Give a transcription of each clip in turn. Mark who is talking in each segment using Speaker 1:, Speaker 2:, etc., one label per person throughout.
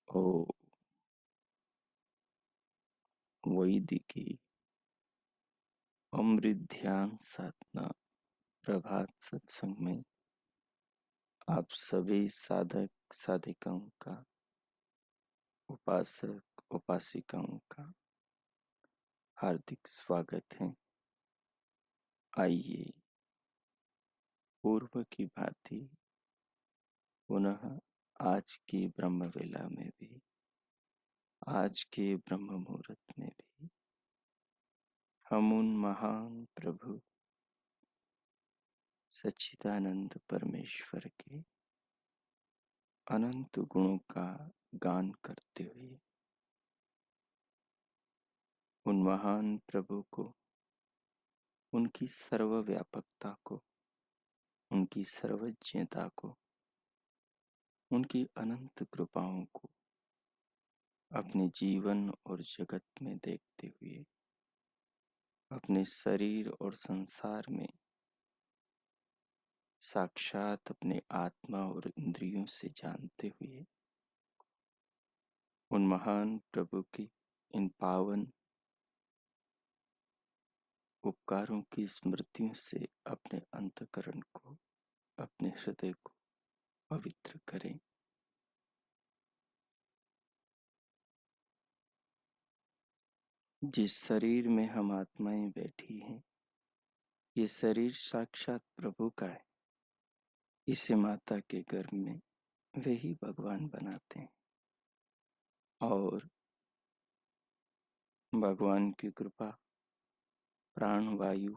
Speaker 1: ओ वैदिकी अमृत ध्यान साधना प्रभात सत्संग में आप सभी साधक साधिकाओं का, उपासक उपासिकाओं का हार्दिक स्वागत है। आइए पूर्व की भांति पुनः आज की ब्रह्म वेला में भी, आज के ब्रह्म मुहूर्त में भी हम उन महान प्रभु सच्चिदानंद परमेश्वर के अनंत गुणों का गान करते हुए उन महान प्रभु को, उनकी सर्वव्यापकता को, उनकी सर्वज्ञता को, उनकी अनंत कृपाओं को अपने जीवन और जगत में देखते हुए, अपने शरीर और संसार में साक्षात अपने आत्मा और इंद्रियों से जानते हुए उन महान प्रभु की इन पावन उपकारों की स्मृतियों से अपने अंतःकरण को, अपने हृदय को पवित्र करें। जिस शरीर में हम आत्माएं बैठी हैं, ये शरीर साक्षात प्रभु का है। इसे माता के गर्भ में वे ही भगवान बनाते हैं और भगवान की कृपा, प्राण वायु,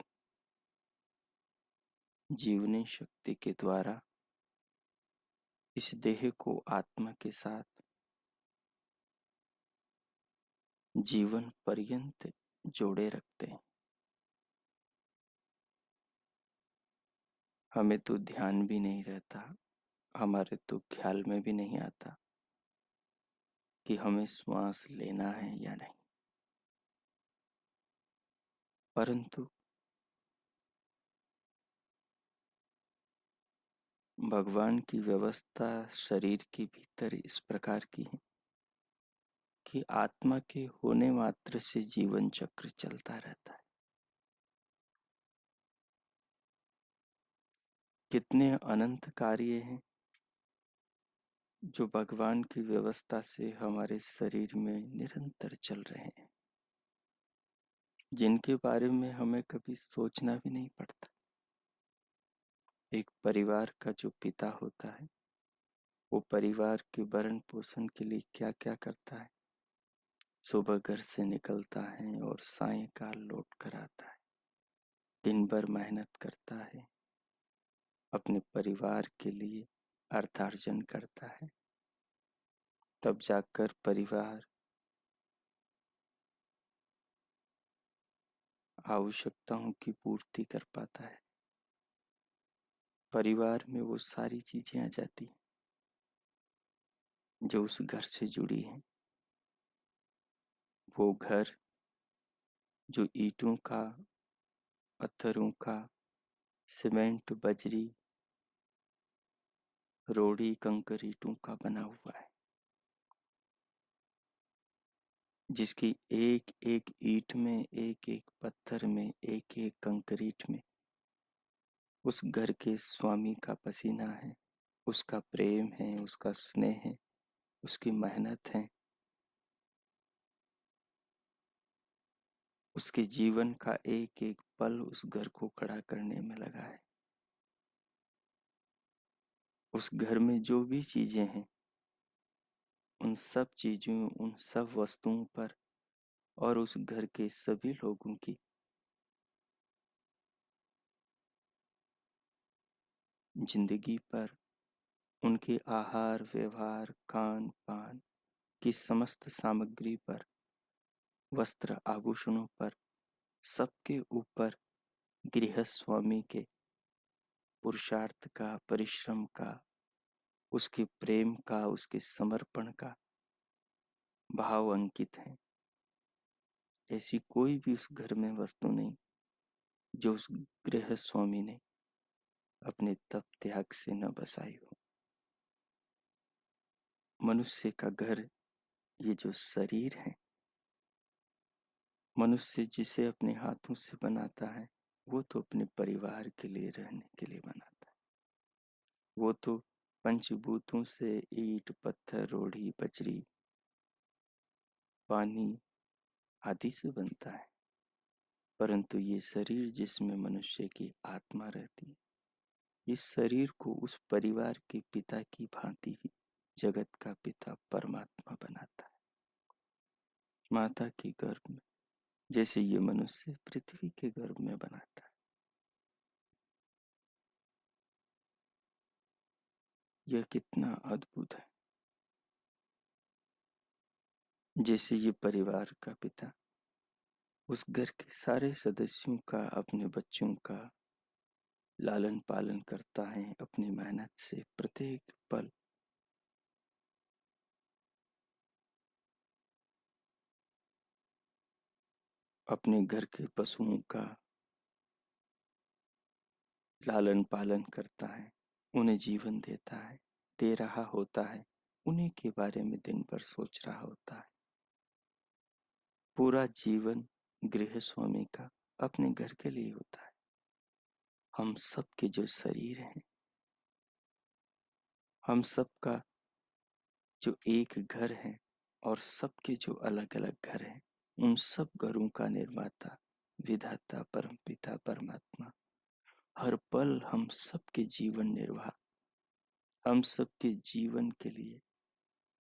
Speaker 1: जीवनी शक्ति के द्वारा इस देह को आत्मा के साथ जीवन पर्यंत जोड़े रखते हैं। हमें तो ध्यान भी नहीं रहता, हमारे तो ख्याल में भी नहीं आता कि हमें श्वास लेना है या नहीं, परंतु भगवान की व्यवस्था शरीर के भीतर इस प्रकार की है कि आत्मा के होने मात्र से जीवन चक्र चलता रहता है। कितने अनंत कार्य हैं जो भगवान की व्यवस्था से हमारे शरीर में निरंतर चल रहे हैं, जिनके बारे में हमें कभी सोचना भी नहीं पड़ता। एक परिवार का जो पिता होता है, वो परिवार के भरण पोषण के लिए क्या क्या करता है। सुबह घर से निकलता है और सायंकाल लौट कर आता है, दिन भर मेहनत करता है, अपने परिवार के लिए अर्थार्जन करता है, तब जाकर परिवार आवश्यकताओं की पूर्ति कर पाता है। परिवार में वो सारी चीजें आ जाती हैं जो उस घर से जुड़ी हैं। वो घर जो ईंटों का, पत्थरों का, सीमेंट, बजरी, रोड़ी, कंकड़, ईंटों का बना हुआ है, जिसकी एक एक ईंट में, एक एक पत्थर में, एक एक कंक्रीट में उस घर के स्वामी का पसीना है, उसका प्रेम है, उसका स्नेह है, उसकी मेहनत है, उसके जीवन का एक एक पल उस घर को खड़ा करने में लगा है। उस घर में जो भी चीजें हैं, उन सब चीजों, उन सब वस्तुओं पर और उस घर के सभी लोगों की जिंदगी पर, उनके आहार व्यवहार, खान पान की समस्त सामग्री पर, वस्त्र आभूषणों पर, सबके ऊपर गृह स्वामी के पुरुषार्थ का, परिश्रम का, उसके प्रेम का, उसके समर्पण का भाव अंकित है। ऐसी कोई भी उस घर में वस्तु नहीं जो उस गृह स्वामी ने अपने तप त्याग से न बसाई हो। मनुष्य का घर ये जो शरीर है, मनुष्य जिसे अपने हाथों से बनाता है, वो तो अपने परिवार के लिए, रहने के लिए बनाता है। वो तो पंचभूतों से ईंट, पत्थर, रोड़ी, बजरी, पानी आदि से बनता है। परंतु ये शरीर जिसमें मनुष्य की आत्मा रहती है, इस शरीर को उस परिवार के पिता की भांति ही जगत का पिता परमात्मा बनाता है। माता के गर्भ में, जैसे ये मनुष्य पृथ्वी के गर्भ में बनाता है। यह कितना अद्भुत है। जैसे ये परिवार का पिता उस घर के सारे सदस्यों का, अपने बच्चों का लालन पालन करता है अपनी मेहनत से प्रत्येक पल। अपने घर के पशुओं का लालन पालन करता है, उन्हें जीवन देता है, दे रहा होता है, उन्हीं के बारे में दिन भर सोच रहा होता है। पूरा जीवन गृह स्वामी का अपने घर के लिए होता है। हम सबके जो शरीर हैं, हम सबका जो एक घर है और सबके जो अलग अलग घर हैं, उन सब घरों का निर्माता, विधाता, परमपिता परमात्मा हर पल हम सबके जीवन निर्वाह, हम सबके जीवन के लिए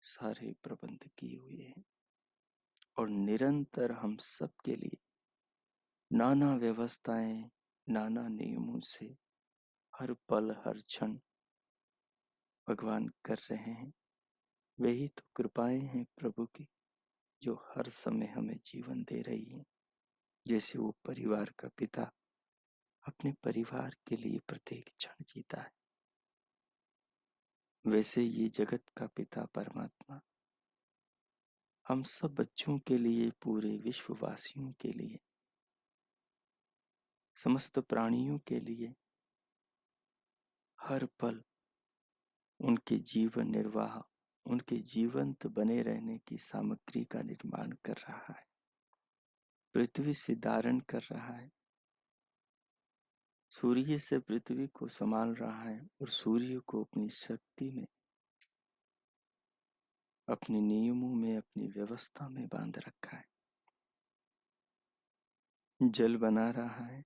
Speaker 1: सारे प्रबंध किए हुए हैं। और निरंतर हम सबके लिए नाना व्यवस्थाएं, नाना नियमों से हर पल हर क्षण भगवान कर रहे हैं। वही तो कृपाएं हैं प्रभु की, जो हर समय हमें जीवन दे रही हैं। जैसे वो परिवार का पिता अपने परिवार के लिए प्रत्येक क्षण जीता है, वैसे ये जगत का पिता परमात्मा हम सब बच्चों के लिए, पूरे विश्ववासियों के लिए, समस्त प्राणियों के लिए हर पल उनके जीवन निर्वाह, उनके जीवंत बने रहने की सामग्री का निर्माण कर रहा है, पृथ्वी से धारण कर रहा है, सूर्य से पृथ्वी को संभाल रहा है और सूर्य को अपनी शक्ति में, अपने नियमों में, अपनी व्यवस्था में बांध रखा है। जल बना रहा है,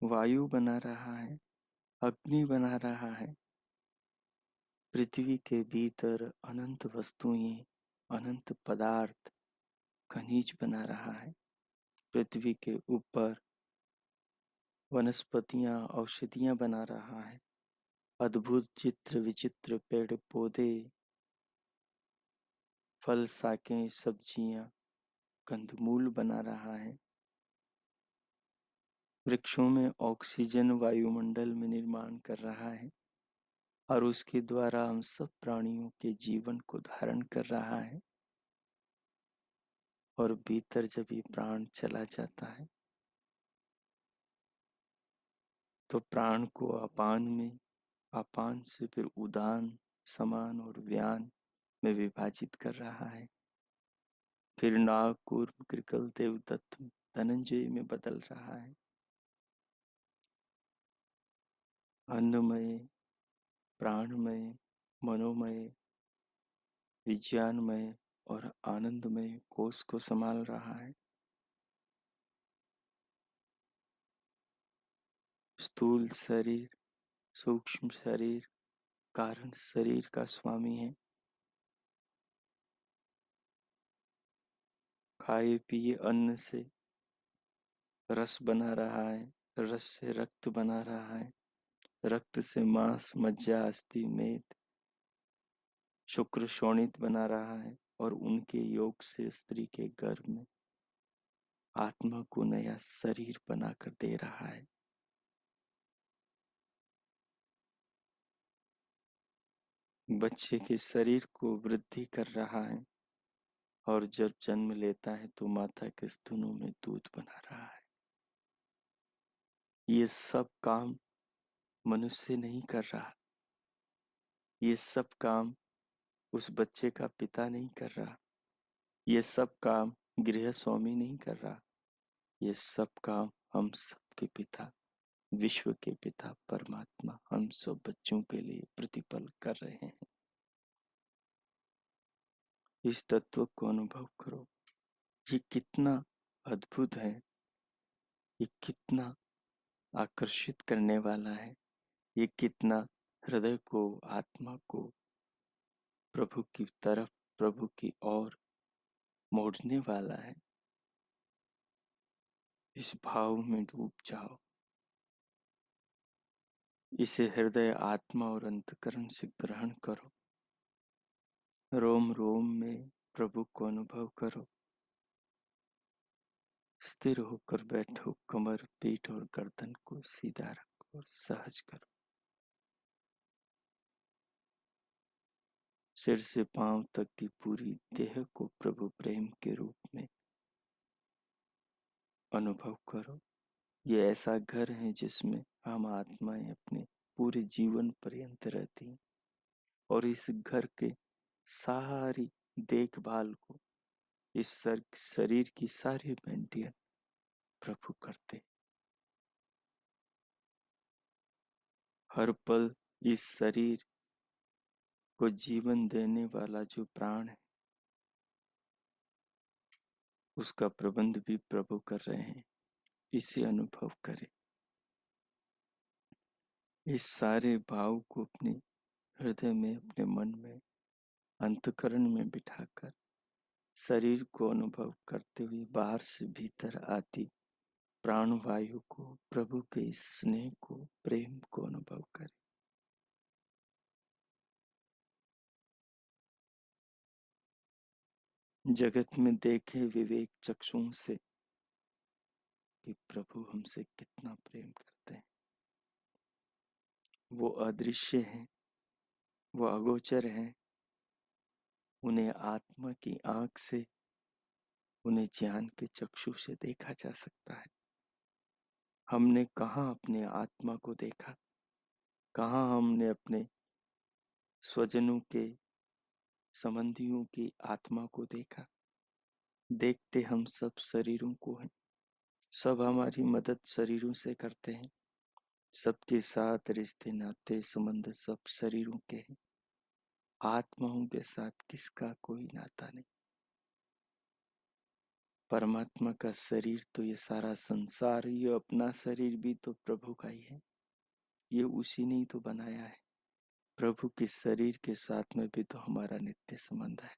Speaker 1: वायु बना रहा है, अग्नि बना रहा है। पृथ्वी के भीतर अनंत वस्तुएं, अनंत पदार्थ, खनिज बना रहा है। पृथ्वी के ऊपर वनस्पतियां, औषधियां बना रहा है। अद्भुत चित्र विचित्र पेड़ पौधे, फल, साकें, सब्जियां, कंदमूल बना रहा है। वृक्षों में ऑक्सीजन वायुमंडल में निर्माण कर रहा है और उसके द्वारा हम सब प्राणियों के जीवन को धारण कर रहा है। और भीतर जब ये प्राण चला जाता है तो प्राण को अपान में, अपान से फिर उदान, समान और व्यान में विभाजित कर रहा है। फिर नाग, कूर्म, कृकल, देवदत्त, धनंजय में बदल रहा है। अन्नमय, प्राणमय, मनोमय, विज्ञानमय और आनंदमय कोष को संभाल रहा है। स्थूल शरीर, सूक्ष्म शरीर, कारण शरीर का स्वामी है। खाए पिए अन्न से रस बना रहा है, रस से रक्त बना रहा है, रक्त से मांस, मज्जा, अस्थि, मेद, शुक्र, शोणित बना रहा है और उनके योग से स्त्री के गर्भ में आत्मा को नया शरीर बनाकर दे रहा है। बच्चे के शरीर को वृद्धि कर रहा है और जब जन्म लेता है तो माता के स्तनों में दूध बना रहा है। ये सब काम मनुष्य नहीं कर रहा, ये सब काम उस बच्चे का पिता नहीं कर रहा, ये सब काम गृह स्वामी नहीं कर रहा, ये सब काम हम सबके पिता, विश्व के पिता परमात्मा हम सब बच्चों के लिए प्रतिपल कर रहे हैं। इस तत्व को अनुभव करो। ये कितना अद्भुत है, ये कितना आकर्षित करने वाला है, ये कितना हृदय को, आत्मा को प्रभु की तरफ, प्रभु की ओर मोड़ने वाला है। इस भाव में डूब जाओ, इसे हृदय, आत्मा और अंतकरण से ग्रहण करो। रोम रोम में प्रभु को अनुभव करो। स्थिर होकर बैठो, कमर, पीठ और गर्दन को सीधा रखो और सहज करो। सिर से पांव तक की पूरी देह को प्रभु प्रेम के रूप में अनुभव करो। ये ऐसा घर है जिसमें हम आत्माएं अपने पूरे जीवन पर्यंत रहती हैं और इस घर के सारी देखभाल को, इस शरीर की सारी मेंटेन प्रभु करते। हर पल इस शरीर को जीवन देने वाला जो प्राण है, उसका प्रबंध भी प्रभु कर रहे हैं। इसे अनुभव करें। इस सारे भाव को अपने हृदय में, अपने मन में, अंतकरण में बिठाकर शरीर को अनुभव करते हुए बाहर से भीतर आती प्राणवायु को, प्रभु के इस स्नेह को, प्रेम को अनुभव करें। जगत में देखे विवेक चक्षुओं से कि प्रभु हमसे कितना प्रेम करते हैं। वो अदृश्य हैं, वो अगोचर हैं, उन्हें आत्मा की आंख से, उन्हें ज्ञान के चक्षु से देखा जा सकता है। हमने कहाँ अपने आत्मा को देखा, कहाँ हमने अपने स्वजनों के, संबंधियों की आत्मा को देखा। देखते हम सब शरीरों को हैं, सब हमारी मदद शरीरों से करते हैं, सबके साथ रिश्ते नाते संबंध सब शरीरों के हैं। आत्माओं के साथ किसका कोई नाता नहीं। परमात्मा का शरीर तो ये सारा संसार, ये अपना शरीर भी तो प्रभु का ही है, ये उसी ने ही तो बनाया है। प्रभु के शरीर के साथ में भी तो हमारा नित्य संबंध है।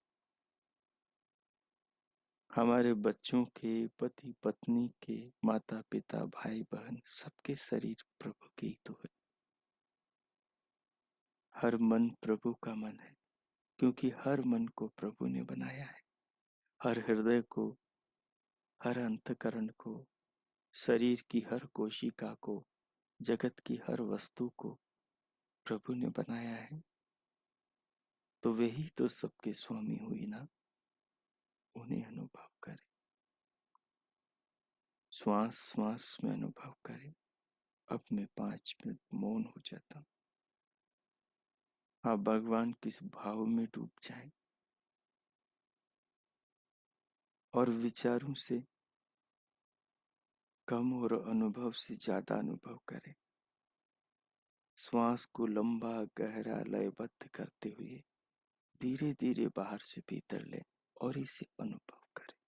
Speaker 1: हमारे बच्चों के, पति पत्नी के, माता पिता, भाई बहन, सबके शरीर प्रभु के ही तो है। हर मन प्रभु का मन है, क्योंकि हर मन को प्रभु ने बनाया है। हर हृदय को, हर अंतकरण को, शरीर की हर कोशिका को, जगत की हर वस्तु को प्रभु ने बनाया है। तो वही तो सबके स्वामी हुई ना, उन्हें अनुभव करें। श्वास श्वास में अनुभव करें। अब मैं 5 मिनट मौन हो जाता हूँ। आप भगवान किस भाव में डूब जाएं और विचारों से कम और अनुभव से ज्यादा अनुभव करें। श्वास को लंबा, गहरा, लयबद्ध करते हुए धीरे धीरे बाहर से भीतर लें और इसे अनुभव करें।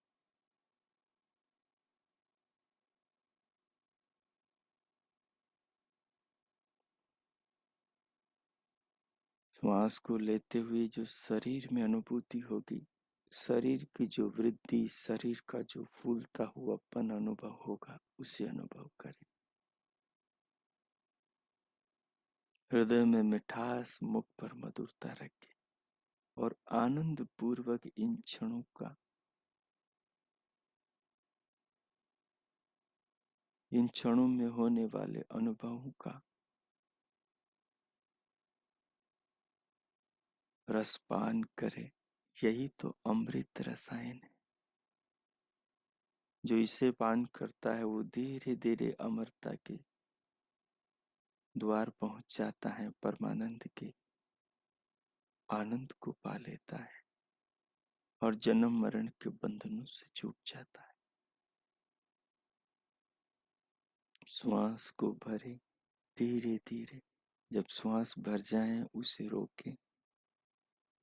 Speaker 1: श्वास को लेते हुए जो शरीर में अनुभूति होगी, शरीर की जो वृद्धि, शरीर का जो फूलता हुआपन अनुभव होगा, उसे अनुभव करें। हृदय में मिठास, मुख पर मधुरता रखें और आनंद पूर्वक इन क्षणों का, इन क्षणों में होने वाले अनुभवों का रसपान करें। यही तो अमृत रसायन है। जो इसे पान करता है वो धीरे धीरे अमरता के द्वार पहुंच जाता है, परमानंद के आनंद को पा लेता है और जन्म मरण के बंधनों से छूट जाता है। श्वास को भरे धीरे धीरे, जब श्वास भर जाए उसे रोके,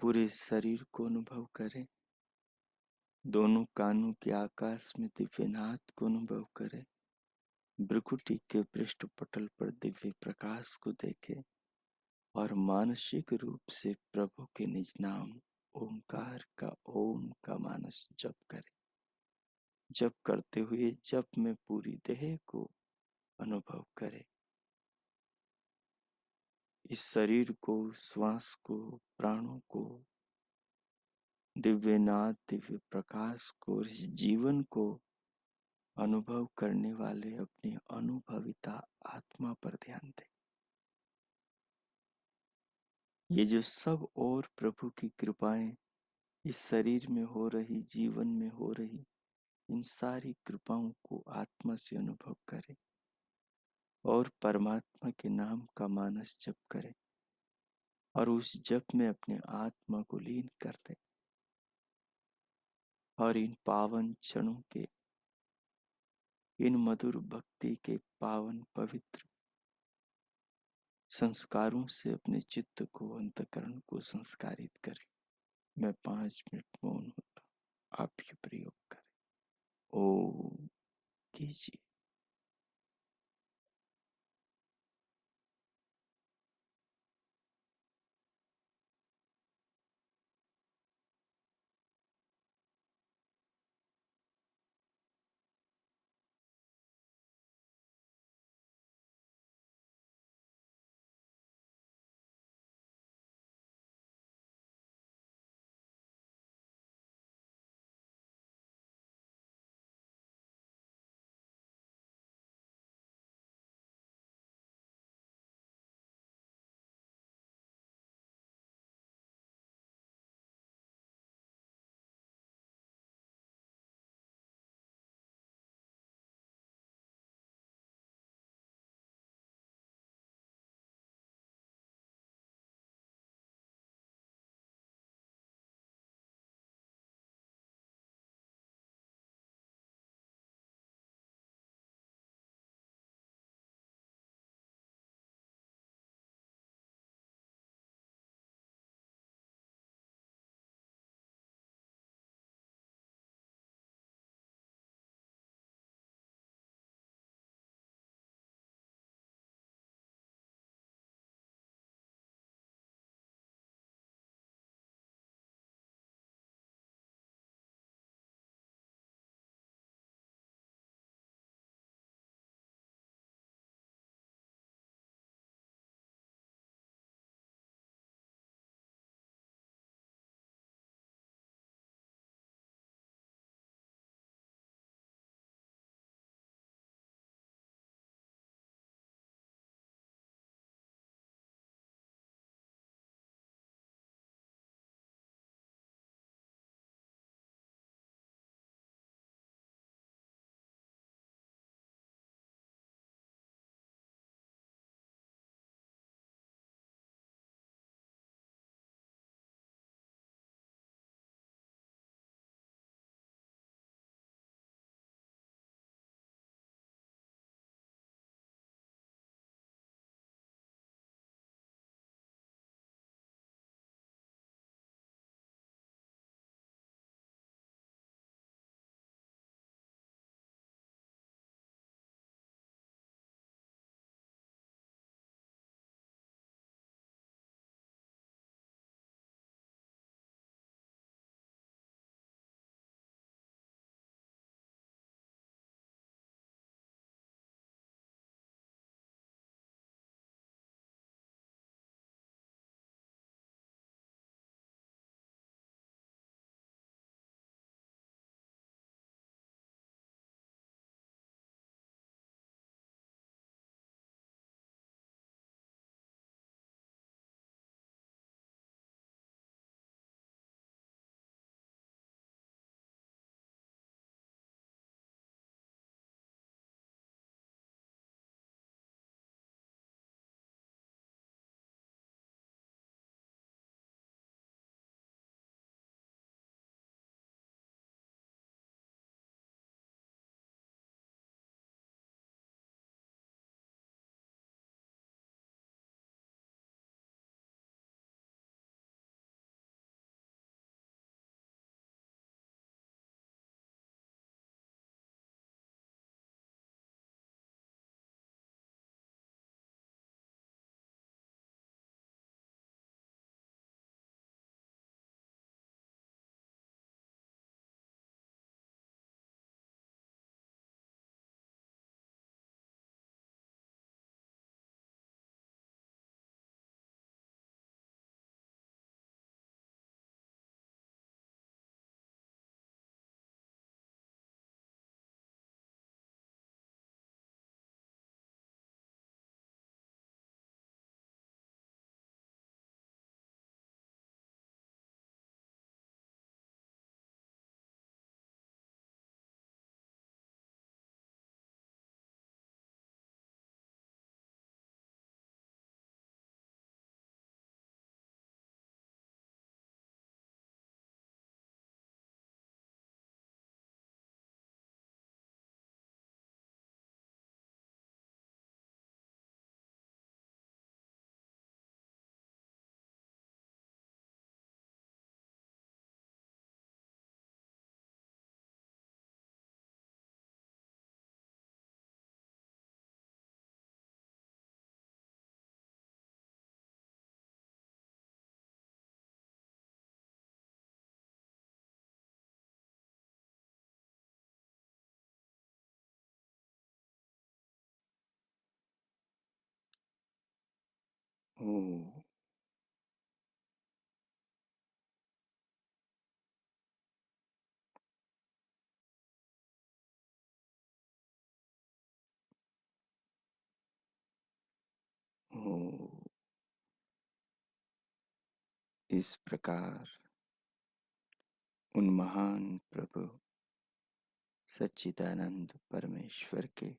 Speaker 1: पूरे शरीर को अनुभव करें, दोनों कानों के आकाश में दिव्यनाद को अनुभव करें, भ्रुकुटी के पृष्ठ पटल पर दिव्य प्रकाश को देखें और मानसिक रूप से प्रभु के निज नाम ओंकार का ओम का मानस जप करें। जप करते हुए जप में पूरी देह को अनुभव करें। इस शरीर को, श्वास को, प्राणों को, दिव्य नाद, दिव्य प्रकाश को, इस जीवन को अनुभव करने वाले अपनी अनुभविता आत्मा पर ध्यान दें। ये जो सब और प्रभु की कृपाएं इस शरीर में हो रही, जीवन में हो रही, इन सारी कृपाओं को आत्मा से अनुभव करें और परमात्मा के नाम का मानस जप करें और उस जप में अपने आत्मा को लीन कर दें और इन पावन क्षणों के, इन मधुर भक्ति के पावन पवित्र संस्कारों से अपने चित्त को, अंतःकरण को संस्कारित करें। मैं 5 मिनट मौन होता हूं, आप ये प्रयोग करें। ओम कीजिए। ओ ओ इस प्रकार उन महान प्रभु सच्चिदानंद परमेश्वर के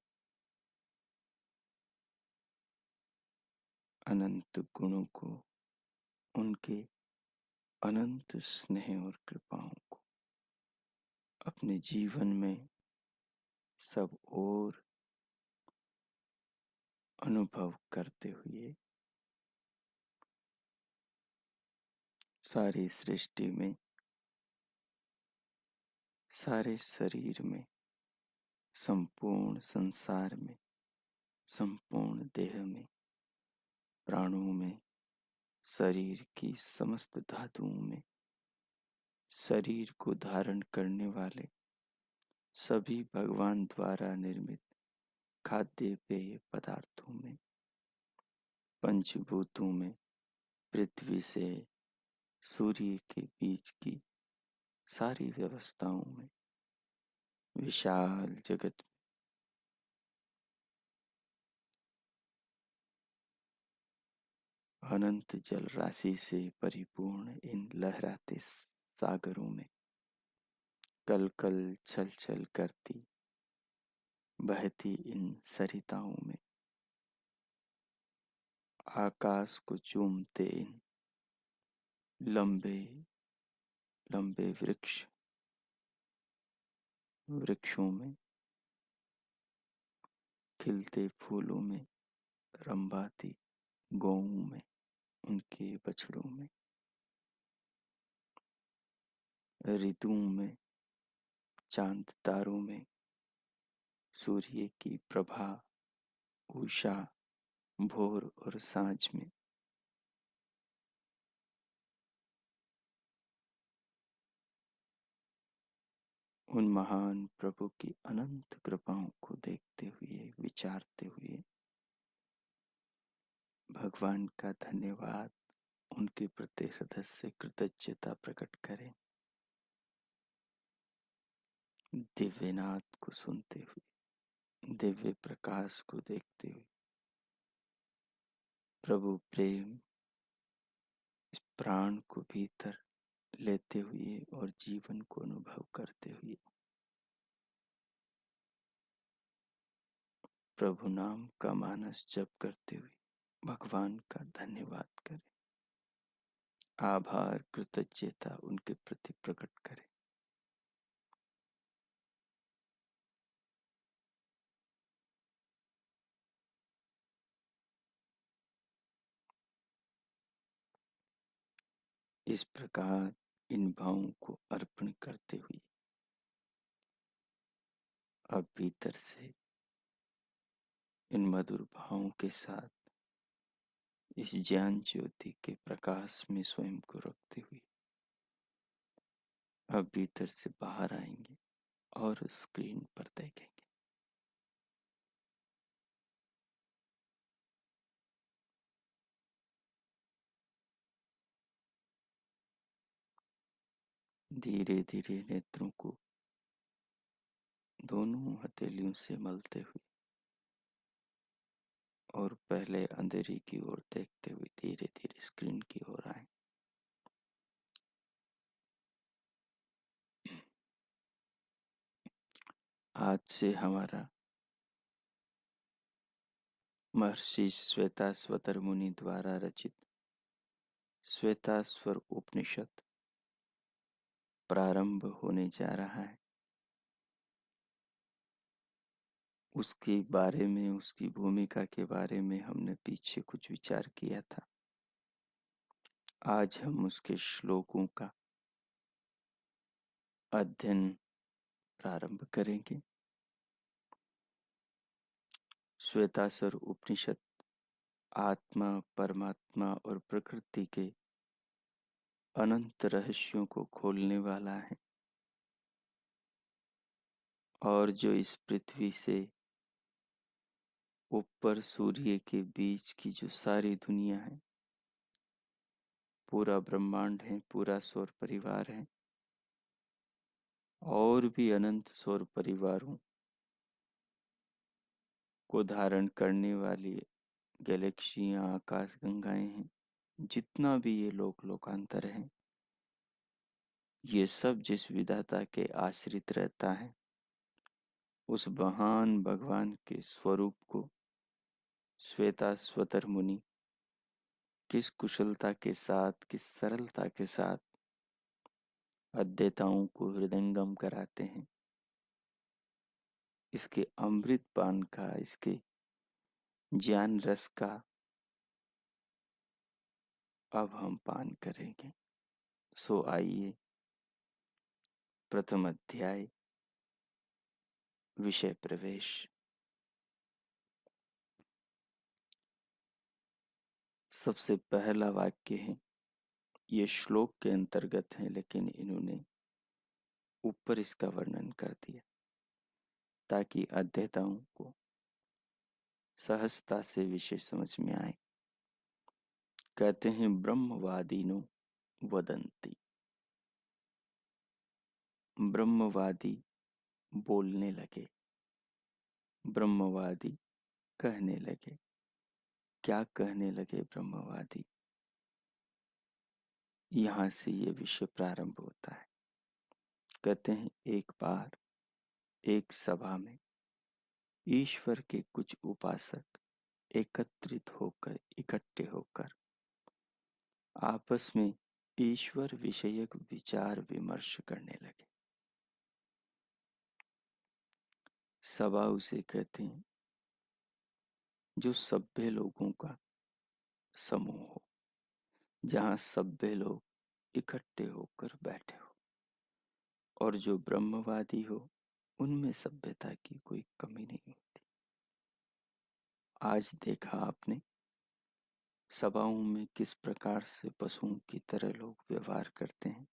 Speaker 1: अनंत गुणों को, उनके अनंत स्नेह और कृपाओं को अपने जीवन में सब और अनुभव करते हुए सारी सृष्टि में, सारे शरीर में, संपूर्ण संसार में, संपूर्ण देह में, प्राणों में, शरीर की समस्त धातुओं में, शरीर को धारण करने वाले सभी भगवान द्वारा निर्मित खाद्य पेय पदार्थों में, पंचभूतों में, पृथ्वी से सूर्य के बीच की सारी व्यवस्थाओं में, विशाल जगत में, अनंत जल राशि से परिपूर्ण इन लहराते सागरों में, कल कल छल छल करती बहती इन सरिताओं में, आकाश को चूमते इन लंबे लंबे वृक्षों में, खिलते फूलों में, रंभाती गौओं में, उनके बछड़ों में, ऋतुओं में, चांद तारों में, सूर्य की प्रभा, उषा, भोर और सांझ में, उन महान प्रभु की अनंत कृपाओं को देखते हुए, विचारते हुए भगवान का धन्यवाद, उनके प्रति हृदय से कृतज्ञता प्रकट करें। दिव्यनाद को सुनते हुए, दिव्य प्रकाश को देखते हुए, प्रभु प्रेम इस प्राण को भीतर लेते हुए और जीवन को अनुभव करते हुए प्रभु नाम का मानस जप करते हुए भगवान का धन्यवाद करें, आभार कृतज्ञता उनके प्रति प्रकट करें। इस प्रकार इन भावों को अर्पण करते हुए अब भीतर से इन मधुर भावों के साथ इस ज्ञान ज्योति के प्रकाश में स्वयं को रखते हुए अब भीतर से बाहर आएंगे और स्क्रीन पर देखेंगे। धीरे धीरे नेत्रों को दोनों हथेलियों से मलते हुए और पहले अंधेरी की ओर देखते हुए धीरे धीरे स्क्रीन की ओर आए। आज से हमारा महर्षि श्वेताश्वतर मुनि द्वारा रचित श्वेताश्वर उपनिषद प्रारंभ होने जा रहा है। उसके बारे में, उसकी भूमिका के बारे में हमने पीछे कुछ विचार किया था। आज हम उसके श्लोकों का अध्ययन प्रारंभ करेंगे। श्वेताश्वर उपनिषद आत्मा, परमात्मा और प्रकृति के अनंत रहस्यों को खोलने वाला है और जो इस पृथ्वी से ऊपर सूर्य के बीच की जो सारी दुनिया है पूरा ब्रह्मांड है, पूरा सौर परिवार है, और भी अनंत सौर परिवारों को धारण करने वाली गैलेक्सियां, आकाश गंगाएं हैं। जितना भी ये लोकांतर है, ये सब जिस विधाता के आश्रित रहता है, उस महान भगवान के स्वरूप को श्वेताश्वतर मुनि किस कुशलता के साथ, किस सरलता के साथ अध्येताओं को हृदयंगम कराते हैं। इसके अमृत पान का, इसके ज्ञान रस का अब हम पान करेंगे। सो आइए, प्रथम अध्याय, विषय प्रवेश। सबसे पहला वाक्य है, ये श्लोक के अंतर्गत है, लेकिन इन्होंने ऊपर इसका वर्णन कर दिया ताकि अध्येताओं को सहजता से विषय समझ में आए। कहते हैं, ब्रह्मवादिनो वदंती। ब्रह्मवादी बोलने लगे, ब्रह्मवादी कहने लगे। क्या कहने लगे ब्रह्मवादी? यहां से ये विषय प्रारंभ होता है। कहते हैं, एक बार एक सभा में ईश्वर के कुछ उपासक एकत्रित होकर, इकट्ठे होकर आपस में ईश्वर विषयक विचार विमर्श करने लगे। सभा उसे कहते हैं जो सभ्य लोगों का समूह हो, जहां सभ्य लोग इकट्ठे होकर बैठे हो, और जो ब्रह्मवादी हो, उनमें सभ्यता की कोई कमी नहीं होती। आज देखा आपने सभाओं में किस प्रकार से पशुओं की तरह लोग व्यवहार करते हैं।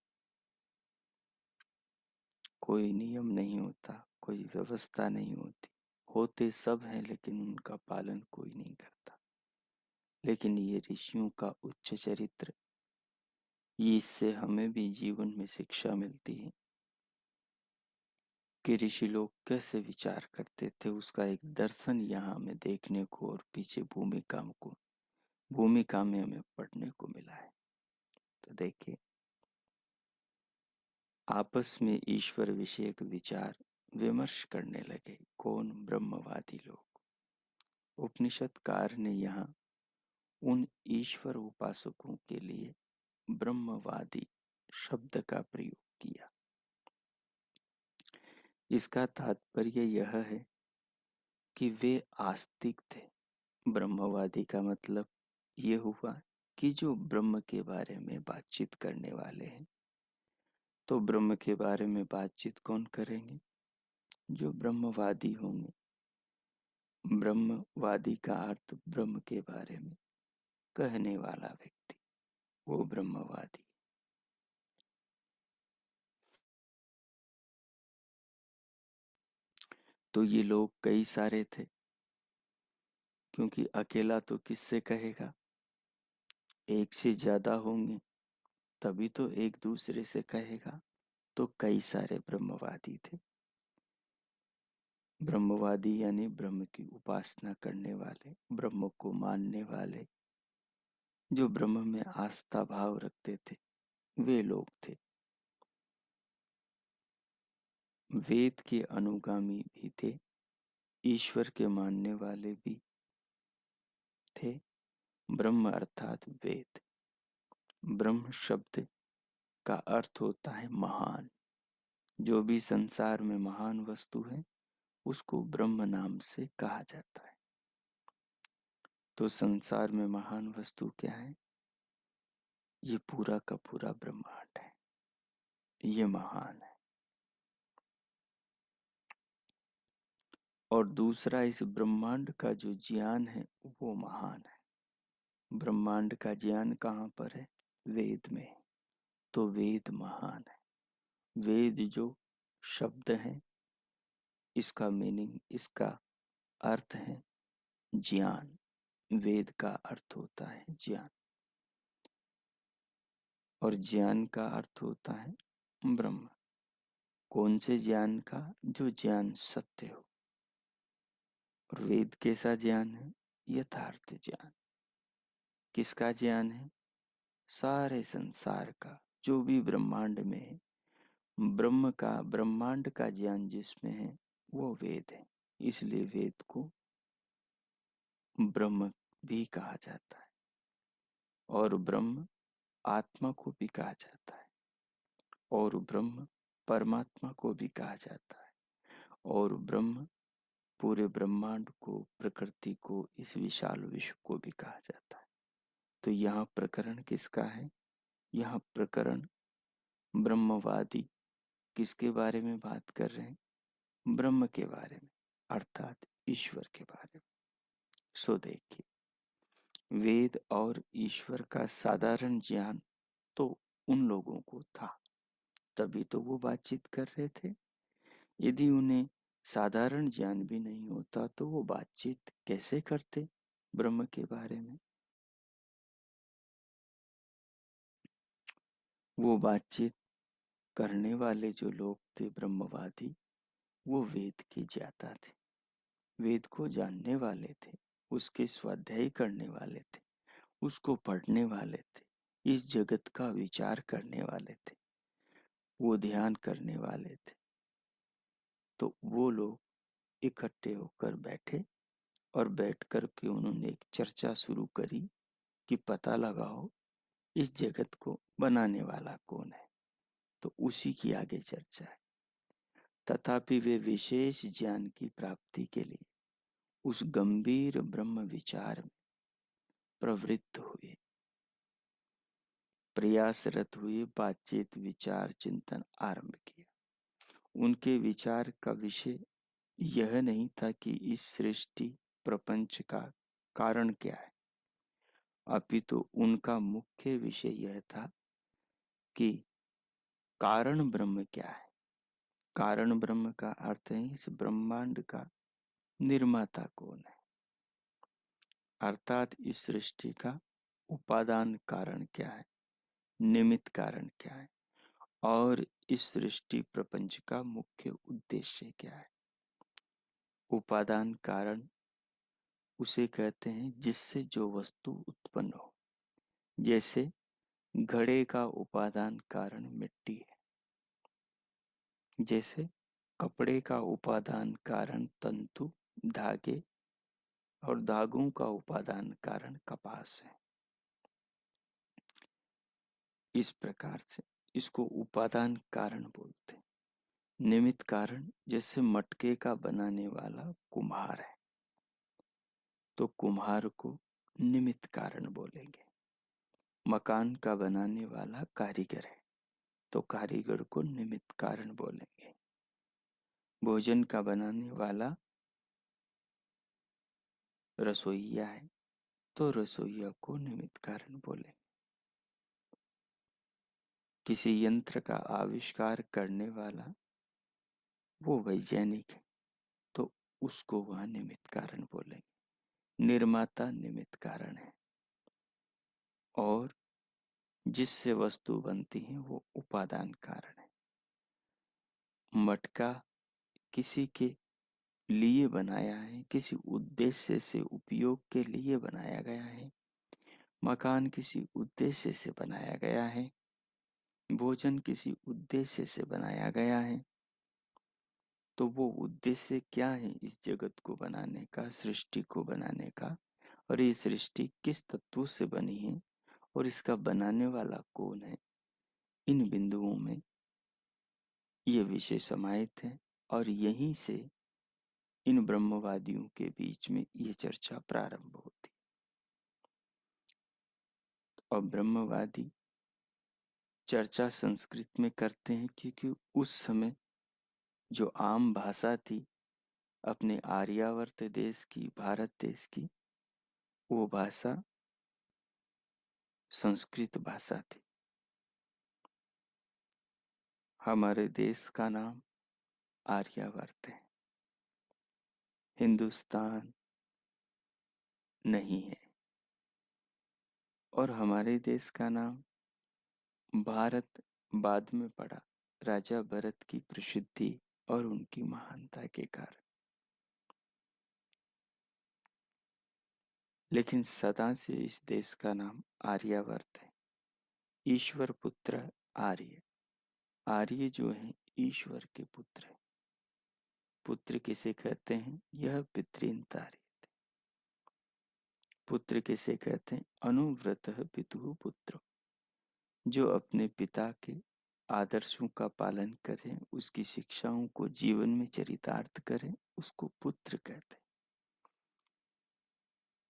Speaker 1: कोई नियम नहीं होता, कोई व्यवस्था नहीं होती। होते सब हैं, लेकिन उनका पालन कोई नहीं करता। लेकिन ये ऋषियों का उच्च चरित्र, इससे हमें भी जीवन में शिक्षा मिलती है कि ऋषि लोग कैसे विचार करते थे। उसका एक दर्शन यहाँ हमें देखने को और पीछे भूमिका में हमें पढ़ने को मिला है। तो देखिए, आपस में ईश्वर विषयक विचार विमर्श करने लगे। कौन? ब्रह्मवादी लोग। उपनिषदकार ने यहाँ उन ईश्वर उपासकों के लिए ब्रह्मवादी शब्द का प्रयोग किया। इसका तात्पर्य यह है कि वे आस्तिक थे। ब्रह्मवादी का मतलब ये हुआ कि जो ब्रह्म के बारे में बातचीत करने वाले हैं। तो ब्रह्म के बारे में बातचीत कौन करेंगे? जो ब्रह्मवादी होंगे। ब्रह्मवादी का अर्थ ब्रह्म के बारे में कहने वाला व्यक्ति, वो ब्रह्मवादी। तो ये लोग कई सारे थे, क्योंकि अकेला तो किससे कहेगा, एक से ज्यादा होंगे तभी तो एक दूसरे से कहेगा। तो कई सारे ब्रह्मवादी थे। ब्रह्मवादी यानी ब्रह्म की उपासना करने वाले, ब्रह्म को मानने वाले, जो ब्रह्म में आस्था भाव रखते थे, वे लोग थे। वेद के अनुगामी भी थे, ईश्वर के मानने वाले भी थे। ब्रह्म अर्थात वेद। ब्रह्म शब्द का अर्थ होता है महान। जो भी संसार में महान वस्तु है, उसको ब्रह्म नाम से कहा जाता है। तो संसार में महान वस्तु क्या है? ये पूरा का पूरा ब्रह्मांड है, ये महान है। और दूसरा, इस ब्रह्मांड का जो ज्ञान है वो महान है। ब्रह्मांड का ज्ञान कहाँ पर है? वेद में। तो वेद महान है। वेद जो शब्द है, इसका मीनिंग, इसका अर्थ है ज्ञान। वेद का अर्थ होता है ज्ञान। और ज्ञान का अर्थ होता है ब्रह्म। कौन से ज्ञान का? जो ज्ञान सत्य हो। और वेद कैसा ज्ञान है? यथार्थ ज्ञान। किसका ज्ञान है? सारे संसार का, जो भी ब्रह्मांड में है, ब्रह्म का, ब्रह्मांड का ज्ञान जिसमें है वो वेद है। इसलिए वेद को ब्रह्म भी कहा जाता है। और ब्रह्म आत्मा को भी कहा जाता है, और ब्रह्म परमात्मा को भी कहा जाता है, और ब्रह्म पूरे ब्रह्मांड को, प्रकृति को, इस विशाल विश्व को भी कहा जाता है। तो यहाँ प्रकरण किसका है? यहाँ प्रकरण ब्रह्मवादी किसके बारे में बात कर रहे हैं? ब्रह्म के बारे में, अर्थात ईश्वर के बारे में। सो देखिए, वेद और ईश्वर का साधारण ज्ञान तो उन लोगों को था, तभी तो वो बातचीत कर रहे थे। यदि उन्हें साधारण ज्ञान भी नहीं होता तो वो बातचीत कैसे करते ब्रह्म के बारे में? वो बातचीत करने वाले जो लोग थे ब्रह्मवादी, वो वेद के ज्ञाता थे, वेद को जानने वाले थे, उसके स्वाध्याय करने वाले थे, उसको पढ़ने वाले थे, इस जगत का विचार करने वाले थे, वो ध्यान करने वाले थे। तो वो लोग इकट्ठे होकर बैठे, और बैठ कर के उन्होंने एक चर्चा शुरू करी कि पता लगाओ इस जगत को बनाने वाला कौन है। तो उसी की आगे चर्चा है। तथापि वे विशेष ज्ञान की प्राप्ति के लिए उस गंभीर ब्रह्म विचार में प्रवृत्त हुए, प्रयासरत हुए, बातचीत, विचार, चिंतन आरंभ किया। उनके विचार का विषय यह नहीं था कि इस सृष्टि प्रपंच का कारण क्या है, अपितु उनका मुख्य विषय यह था कि कारण ब्रह्म क्या है। कारण ब्रह्म का अर्थ है इस ब्रह्मांड का निर्माता कौन है, अर्थात इस सृष्टि का उपादान कारण क्या है, निमित्त कारण क्या है, और इस सृष्टि प्रपंच का मुख्य उद्देश्य क्या है। उपादान कारण उसे कहते हैं जिससे जो वस्तु उत्पन्न हो। जैसे घड़े का उपादान कारण मिट्टी है, जैसे कपड़े का उपादान कारण तंतु, धागे, और धागों का उपादान कारण कपास है। इस प्रकार से इसको उपादान कारण बोलते हैं। निमित्त कारण, जैसे मटके का बनाने वाला कुम्हार है तो कुम्हार को निमित्त कारण बोलेंगे। मकान का बनाने वाला कारीगर है तो कारीगर को निमित्त कारण बोलेंगे। भोजन का बनाने वाला रसोइया है तो रसोइया को निमित्त कारण बोलेंगे। किसी यंत्र का आविष्कार करने वाला वो वैज्ञानिक है तो उसको वह निमित्त कारण बोलेंगे। निर्माता निमित्त कारण है, और जिससे वस्तु बनती है वो उपादान कारण है। मटका किसी के लिए बनाया है, किसी उद्देश्य से, उपयोग के लिए बनाया गया है। मकान किसी उद्देश्य से बनाया गया है, भोजन किसी उद्देश्य से बनाया गया है। तो वो उद्देश्य क्या है इस जगत को बनाने का, सृष्टि को बनाने का, और ये सृष्टि किस तत्वों से बनी है, और इसका बनाने वाला कौन है। इन बिंदुओं में ये विषय समाहित है, और यहीं से इन ब्रह्मवादियों के बीच में ये चर्चा प्रारंभ होती। और ब्रह्मवादी चर्चा संस्कृत में करते हैं क्योंकि उस समय जो आम भाषा थी अपने आर्यावर्त देश की, भारत देश की, वो भाषा संस्कृत भाषा थी। हमारे देश का नाम आर्यावर्त है, हिंदुस्तान नहीं है। और हमारे देश का नाम भारत बाद में पड़ा राजा भरत की प्रसिद्धि और उनकी महानता के कारण, लेकिन सदा से इस देश का नाम आर्यावर्त है। ईश्वर पुत्र आर्य। आर्य जो है ईश्वर के पुत्र है। पुत्र किसे कहते हैं? यह पितृंता रे। पुत्र किसे कहते हैं? अनुव्रत पितु पुत्र। जो अपने पिता के आदर्शों का पालन करें, उसकी शिक्षाओं को जीवन में चरितार्थ करें, उसको पुत्र कहते हैं।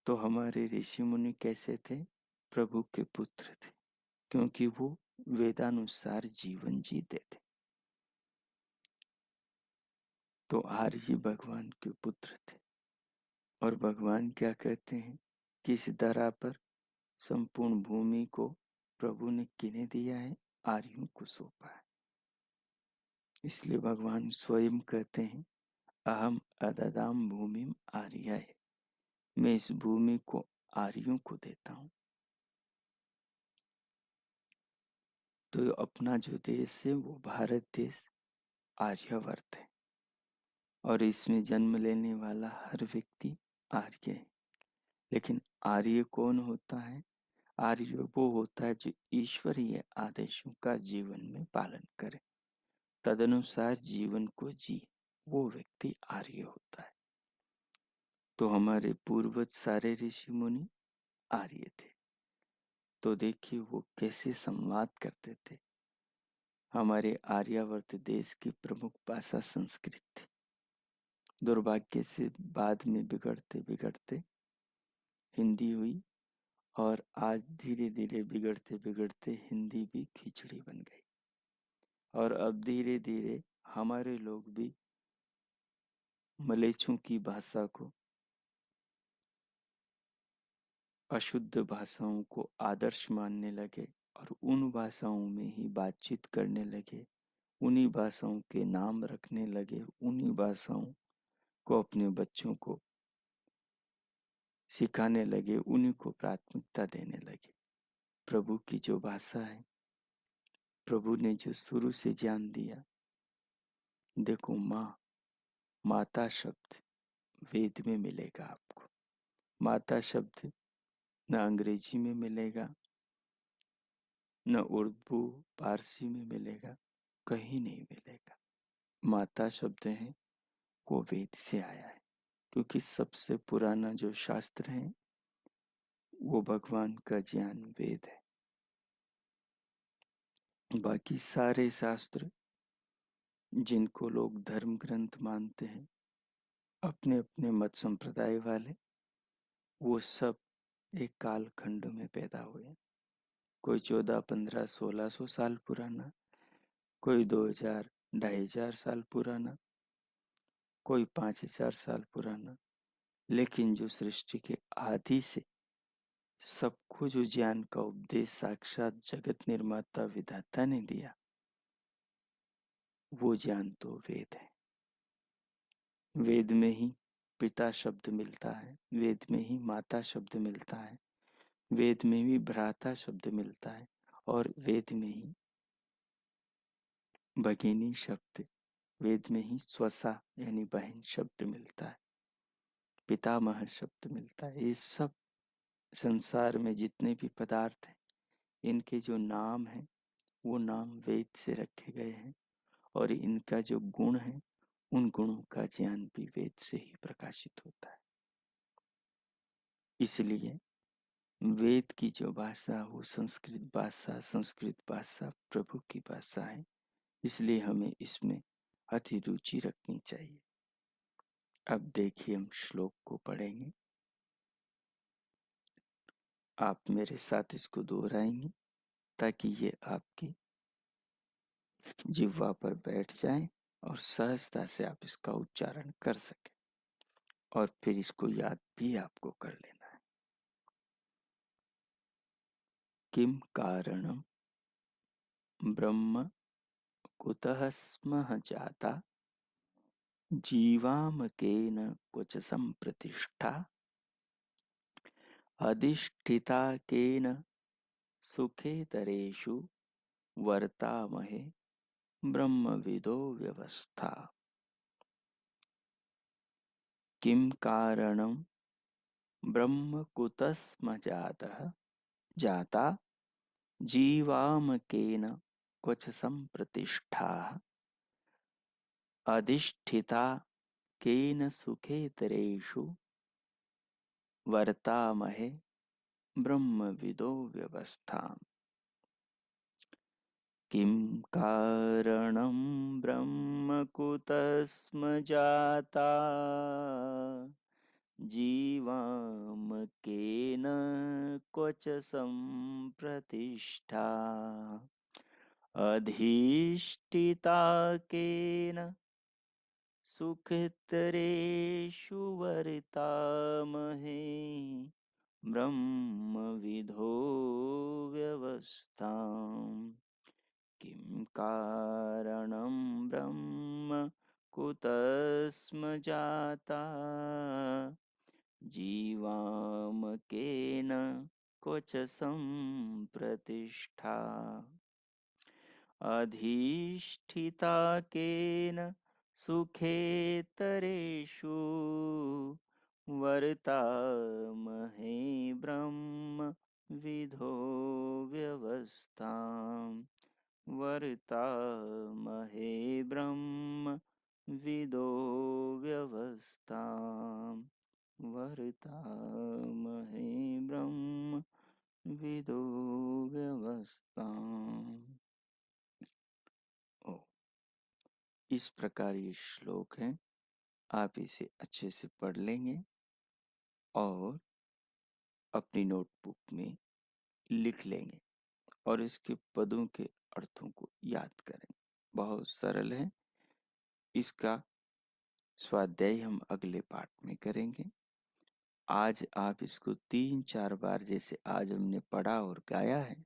Speaker 1: तो हमारे ऋषि मुनि कैसे थे? प्रभु के पुत्र थे, क्योंकि वो वेदानुसार जीवन जीते थे। तो आर्य भगवान के पुत्र थे। और भगवान क्या कहते हैं? किस धरा पर संपूर्ण भूमि को प्रभु ने किन्हें दिया है? आर्यों को सौंपा है। इसलिए भगवान स्वयं कहते हैं, अहम अददाम भूमिम आर्याय। मैं इस भूमि को आर्यों को देता हूं। तो अपना जो देश है वो भारत देश आर्यावर्त है, और इसमें जन्म लेने वाला हर व्यक्ति आर्य है। लेकिन आर्य कौन होता है? आर्य वो होता है जो ईश्वरीय आदेशों का जीवन में पालन करे, तदनुसार जीवन को जी, वो व्यक्ति आर्य होता है। तो हमारे पूर्वज सारे ऋषि मुनि आर्य थे। तो देखिए वो कैसे संवाद करते थे। हमारे आर्यावर्त देश की प्रमुख भाषा संस्कृत थी। दुर्भाग्य से बाद में बिगड़ते बिगड़ते हिंदी हुई, और आज धीरे धीरे बिगड़ते बिगड़ते हिंदी भी खिचड़ी बन गई। और अब धीरे धीरे हमारे लोग भी मलेच्छों की भाषा को, अशुद्ध भाषाओं को आदर्श मानने लगे, और उन भाषाओं में ही बातचीत करने लगे, उन्हीं भाषाओं के नाम रखने लगे, उन्हीं भाषाओं को अपने बच्चों को सिखाने लगे, उन्हीं को प्राथमिकता देने लगे। प्रभु की जो भाषा है, प्रभु ने जो शुरू से ज्ञान दिया, देखो माँ, माता शब्द वेद में मिलेगा आपको। माता शब्द न अंग्रेजी में मिलेगा, न उर्दू पारसी में मिलेगा, कहीं नहीं मिलेगा। माता शब्द है वो वेद से आया है, क्योंकि सबसे पुराना जो शास्त्र है वो भगवान का ज्ञान वेद है। बाकी सारे शास्त्र जिनको लोग धर्म ग्रंथ मानते हैं, अपने अपने मत संप्रदाय वाले, वो सब एक कालखंड में पैदा हुए। कोई 14, 15, 1600 साल पुराना, कोई 2000, 2500 साल पुराना, कोई 5000 साल पुराना। लेकिन जो सृष्टि के आदि से सबको जो ज्ञान का उपदेश साक्षात जगत निर्माता विधाता ने दिया, वो ज्ञान तो वेद है। वेद में ही पिता शब्द मिलता है, वेद में ही माता शब्द मिलता है, वेद में ही भ्राता शब्द मिलता है, और वेद में ही भगिनी शब्द, वेद में ही स्वसा यानी बहन शब्द मिलता है, पितामह शब्द मिलता है। ये सब संसार में जितने भी पदार्थ हैं, इनके जो नाम हैं वो नाम वेद से रखे गए हैं, और इनका जो गुण है, उन गुणों का ज्ञान भी वेद से ही प्रकाशित होता है। इसलिए वेद की जो भाषा वो संस्कृत भाषा प्रभु की भाषा है। इसलिए हमें इसमें अति रुचि रखनी चाहिए। अब देखिए हम श्लोक को पढ़ेंगे। आप मेरे साथ इसको दोहराएंगे ताकि ये आपकी जिह्वा पर बैठ जाए और सहजता से आप इसका उच्चारण कर सकें, और फिर इसको याद भी आपको कर लेना है। किम कारणम ब्रह्म कुतः स्मः जाता जीवामकेन क्वच संप्रतिष्ठा अधिष्ठिता केन सुखेतरेषु वर्तामहे ब्रह्मविदो व्यवस्था। किं कारणं ब्रह्म कुतस्म जाता जीवामकेन क्वच संप्रतिष्ठा। अधिष्ठिता केन सुखेतरेषु वर्तामहे ब्रह्मविदो व्यवस्था। किं कारणं ब्रह्म कुतस्म जाता जीवामकेन क्वच संप्रतिष्ठा। अधिष्ठिता केन सुखतरेषु वर्तामहे ब्रह्मविदो व्यवस्थाम्। किं कारणं ब्रह्म कुतस्म जाता जीवामकेन क्वच संप्रतिष्ठा। अधिष्ठिता केन सुखेतरेषु वर्तामहे ब्रह्मविदो व्यवस्थाम्। वर्तामहे ब्रह्मविदो व्यवस्थाम्। वर्तामहे ब्रह्मविदो व्यवस्थाम्। ओ, इस प्रकार ये श्लोक है। आप इसे अच्छे से पढ़ लेंगे और अपनी नोटबुक में लिख लेंगे और इसके पदों के अर्थों को याद करें। बहुत सरल है। इसका स्वाध्याय हम अगले पाठ में करेंगे। आज आप इसको 3-4 बार, जैसे आज हमने पढ़ा और गाया है,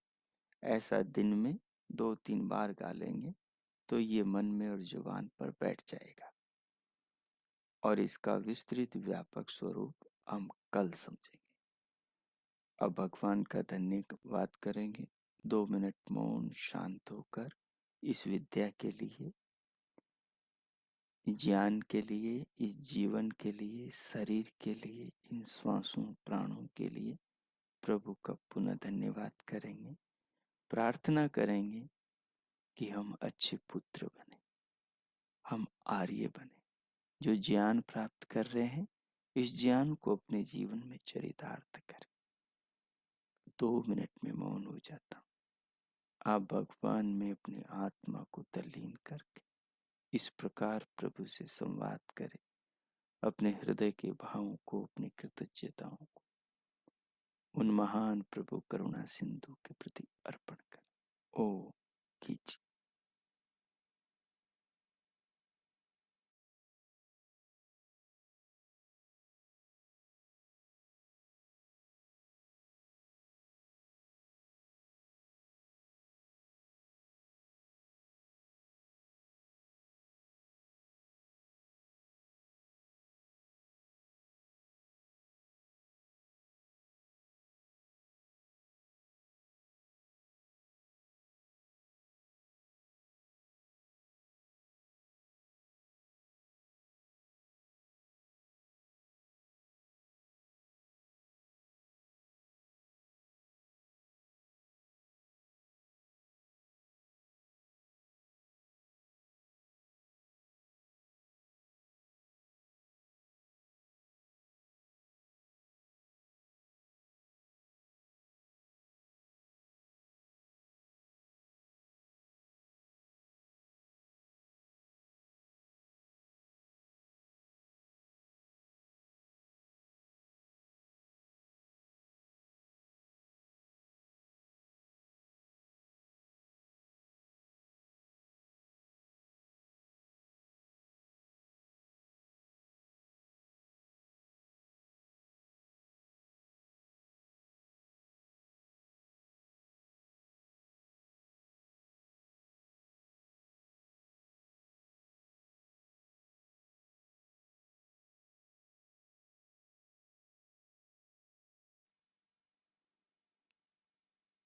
Speaker 1: ऐसा दिन में 2-3 बार गा लेंगे तो ये मन में और जुबान पर बैठ जाएगा और इसका विस्तृत व्यापक स्वरूप हम कल समझेंगे। अब भगवान का धन्यवाद करेंगे। 2 मिनट मौन शांत होकर इस विद्या के लिए, ज्ञान के लिए, इस जीवन के लिए, शरीर के लिए, इन श्वासों प्राणों के लिए प्रभु का पुनः धन्यवाद करेंगे। प्रार्थना करेंगे कि हम अच्छे पुत्र बने, हम आर्य बने, जो ज्ञान प्राप्त कर रहे हैं इस ज्ञान को अपने जीवन में चरितार्थ करें। 2 मिनट में मौन हो जाता हूं। आप भगवान में अपनी आत्मा को तल्लीन करके इस प्रकार प्रभु से संवाद करें। अपने हृदय के भावों को, अपनी कृतज्ञताओं को उन महान प्रभु करुणा सिंधु के प्रति अर्पण करें। ओ कीजिए।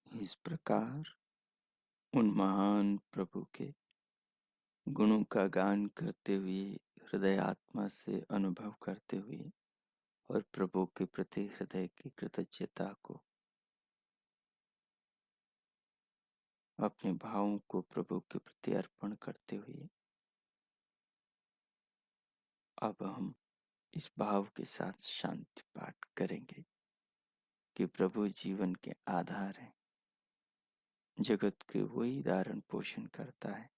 Speaker 1: इस प्रकार उन महान प्रभु के गुणों का गान करते हुए, हृदय आत्मा से अनुभव करते हुए और प्रभु के प्रति हृदय की कृतज्ञता को, अपने भावों को प्रभु के प्रति अर्पण करते हुए अब हम इस भाव के साथ शांति पाठ करेंगे कि प्रभु जीवन के आधार हैं, जगत के वही धारण पोषण करता है,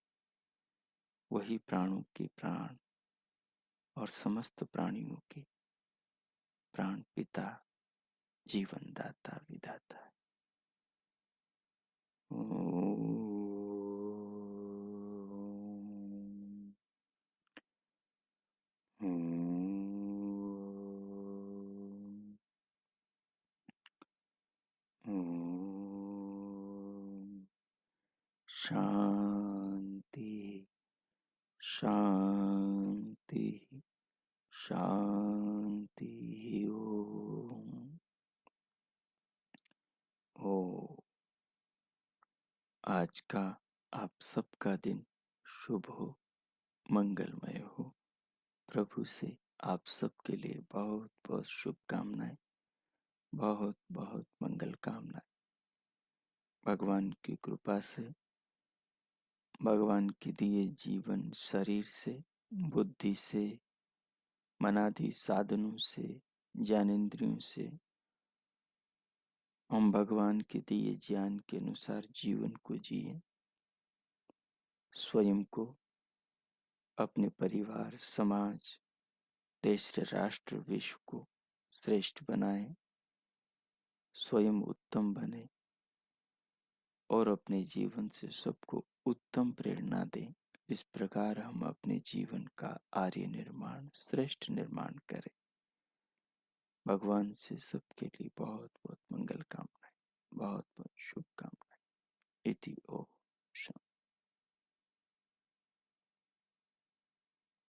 Speaker 1: वही प्राणों के प्राण और समस्त प्राणियों के प्राण पिता, जीवन दाता, विधाता है। शांति शांति शांति। ओम। आज का आप सबका दिन शुभ हो, मंगलमय हो। प्रभु से आप सबके लिए बहुत बहुत शुभकामनाएं, बहुत बहुत मंगल कामनाएं। भगवान की कृपा से, भगवान के दिए जीवन शरीर से, बुद्धि से, मनादि साधनों से, ज्ञानेंद्रियों से हम भगवान के दिए ज्ञान के अनुसार जीवन को जिए, स्वयं को, अपने परिवार, समाज, देश, राष्ट्र, विश्व को श्रेष्ठ बनाए, स्वयं उत्तम बने और अपने जीवन से सबको उत्तम प्रेरणा दें। इस प्रकार हम अपने जीवन का आर्य निर्माण, श्रेष्ठ निर्माण करें। भगवान से सबके लिए बहुत बहुत मंगल कामनाएं, बहुत बहुत शुभकामनाएं। इति ओम शांति।